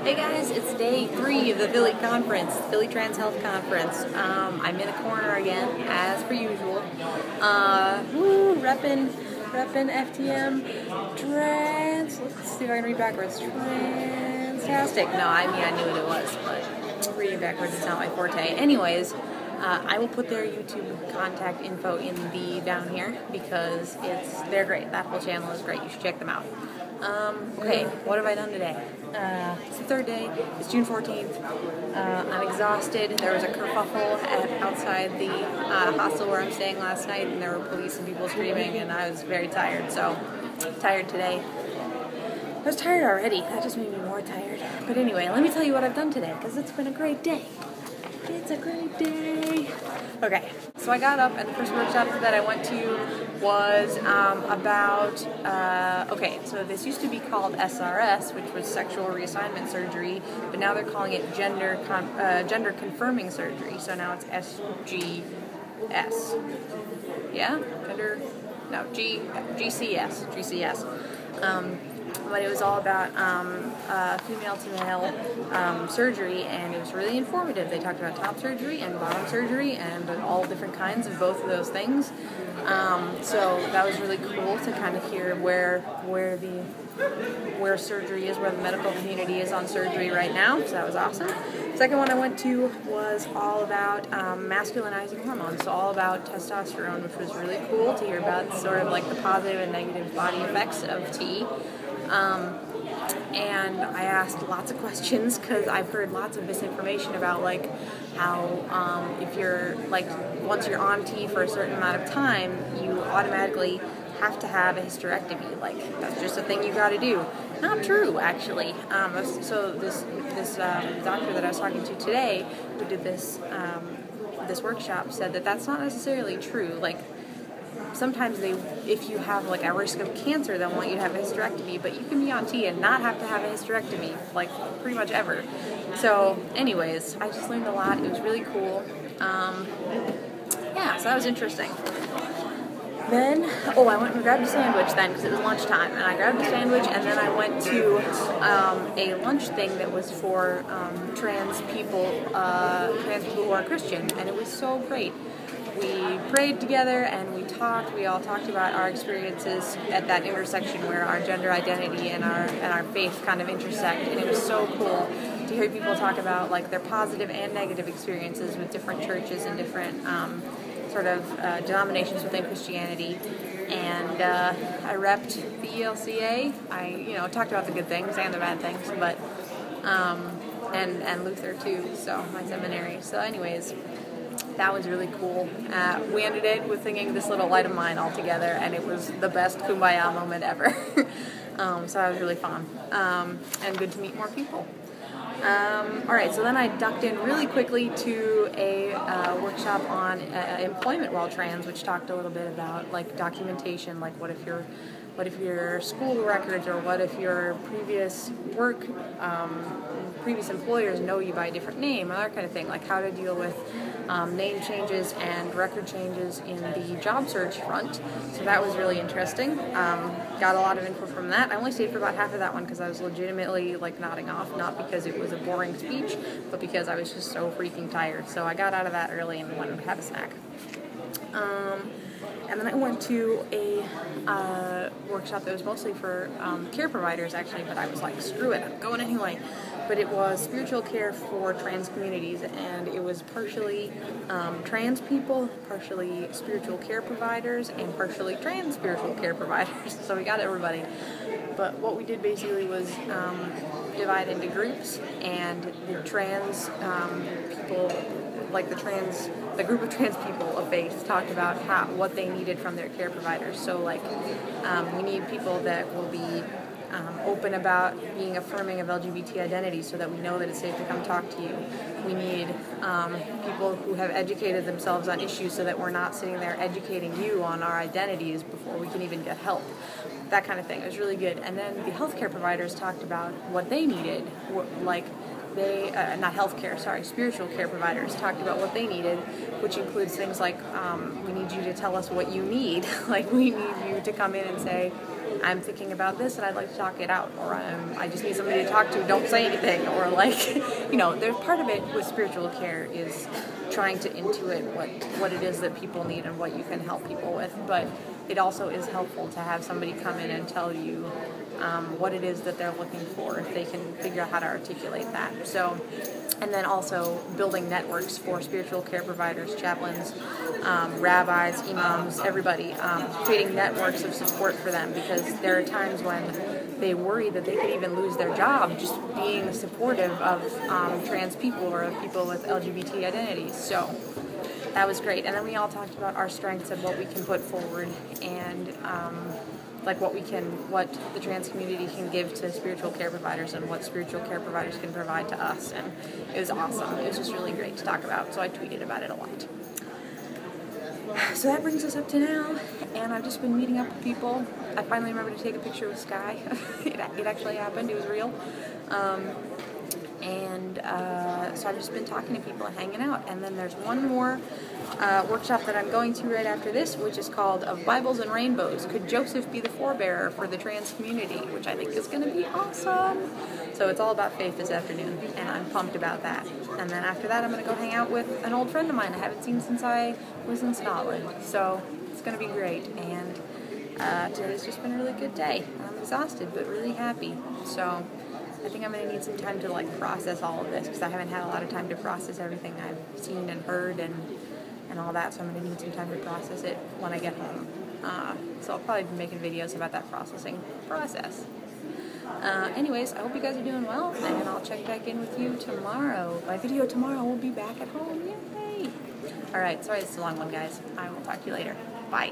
Hey guys, it's day 3 of the Philly conference, Philly Trans Health Conference. I'm in a corner again, as per usual. Reppin' FTMTranstastic. Let's see if I can read backwards. Transtastic. No, I knew what it was, but reading backwards is not my forte. Anyways, I will put their YouTube contact info in the down here because they're great. That whole channel is great. You should check them out. Okay, what have I done today? It's the third day. It's June 14th. I'm exhausted. There was a kerfuffle outside the hostel where I'm staying last night, and there were police and people screaming, and I was very tired. So, tired today. I was tired already. That just made me more tired. But anyway, let me tell you what I've done today, because it's been a great day. It's a great day. Okay, so I got up, and the first workshop that I went to was okay, so this used to be called SRS, which was sexual reassignment surgery, but now they're calling it gender confirming surgery, so now it's SGS. Yeah? GCS. But it was all about female-to-male surgery, and it was really informative. They talked about top surgery and bottom surgery and all different kinds of both of those things. So that was really cool to kind of hear where surgery is, where the medical community is on surgery right now. So that was awesome. Second one I went to was all about masculinizing hormones, so all about testosterone, which was really cool to hear about sort of like the positive and negative body effects of T. And I asked lots of questions because I've heard lots of misinformation about like how if you're like once you're on T for a certain amount of time, you automatically have to have a hysterectomy. Like that's just a thing you got to do. Not true, actually. So this doctor that I was talking to today, who did this workshop, said that that's not necessarily true. Like sometimes if you have like a risk of cancer, they'll want you to have a hysterectomy, but you can be on T and not have to have a hysterectomy, like pretty much ever. So anyways, I just learned a lot. It was really cool. Yeah, so that was interesting. Then, I went and grabbed a sandwich then because it was lunchtime, and I grabbed a sandwich, and then I went to a lunch thing that was for trans people who are Christian, and it was so great. We prayed together and we talked. We all talked about our experiences at that intersection where our gender identity and our faith kind of intersect, and it was so cool to hear people talk about like their positive and negative experiences with different churches and different denominations within Christianity. And I repped the ELCA. I talked about the good things and the bad things, but and Luther too. So my seminary. So anyways. That was really cool. We ended it with singing This Little Light of Mine all together, and it was the best kumbaya moment ever. So that was really fun, and good to meet more people. Alright, so then I ducked in really quickly to a workshop on employment while trans, which talked a little bit about like documentation, like what if your school records, or what if your previous employers know you by a different name, or that kind of thing, like how to deal with name changes and record changes in the job search front. So that was really interesting. Got a lot of info from that. I only stayed for about half of that one because I was legitimately like nodding off, not because it was a boring speech, but because I was just so freaking tired. So I got out of that early and went and had a snack. And then I went to a workshop that was mostly for care providers, actually, but I was like, screw it, I'm going anyway. But it was spiritual care for trans communities, and it was partially trans people, partially spiritual care providers, and partially trans spiritual care providers. So we got everybody. But what we did basically was divide into groups, and the trans people, like the group of trans people of faith, talked about what they needed from their care providers. So like we need people that will be open about being affirming of LGBT identity so that we know that it's safe to come talk to you. We need people who have educated themselves on issues so that we're not sitting there educating you on our identities before we can even get help. That kind of thing. It was really good. And then the healthcare providers talked about what they needed, spiritual care providers talked about what they needed, which includes things like, we need you to tell us what you need. Like, we need you to come in and say, I'm thinking about this and I'd like to talk it out, or I just need somebody to talk to, don't say anything, or like, you know, there's part of it with spiritual care is trying to intuit what it is that people need and what you can help people with, but it also is helpful to have somebody come in and tell you what it is that they're looking for, if they can figure out how to articulate that. So, and then also building networks for spiritual care providers, chaplains, rabbis, imams, everybody, creating networks of support for them, because there are times when they worry that they could even lose their job just being supportive of trans people or of people with LGBT identities. So that was great. And then we all talked about our strengths and what we can put forward, and like what the trans community can give to spiritual care providers and what spiritual care providers can provide to us. And it was awesome. It was just really great to talk about. So I tweeted about it a lot. So that brings us up to now, and I've just been meeting up with people. I finally remembered to take a picture with Sky. It actually happened. It was real. So I've just been talking to people and hanging out. And then there's one more workshop that I'm going to right after this, which is called Of Bibles and Rainbows, Could Joseph Be the Forebearer for the Trans Community, which I think is going to be awesome. So it's all about faith this afternoon, and I'm pumped about that. And then after that, I'm going to go hang out with an old friend of mine I haven't seen since I was in Scotland. So it's going to be great. And today's just been a really good day. I'm exhausted, but really happy. So I think I'm going to need some time to like process all of this, because I haven't had a lot of time to process everything I've seen and heard and all that, so I'm going to need some time to process it when I get home. So I'll probably be making videos about that processing process. Anyways, I hope you guys are doing well, and I'll check back in with you tomorrow. My video tomorrow will be back at home. Yay! Alright, sorry this is a long one, guys. I will talk to you later. Bye.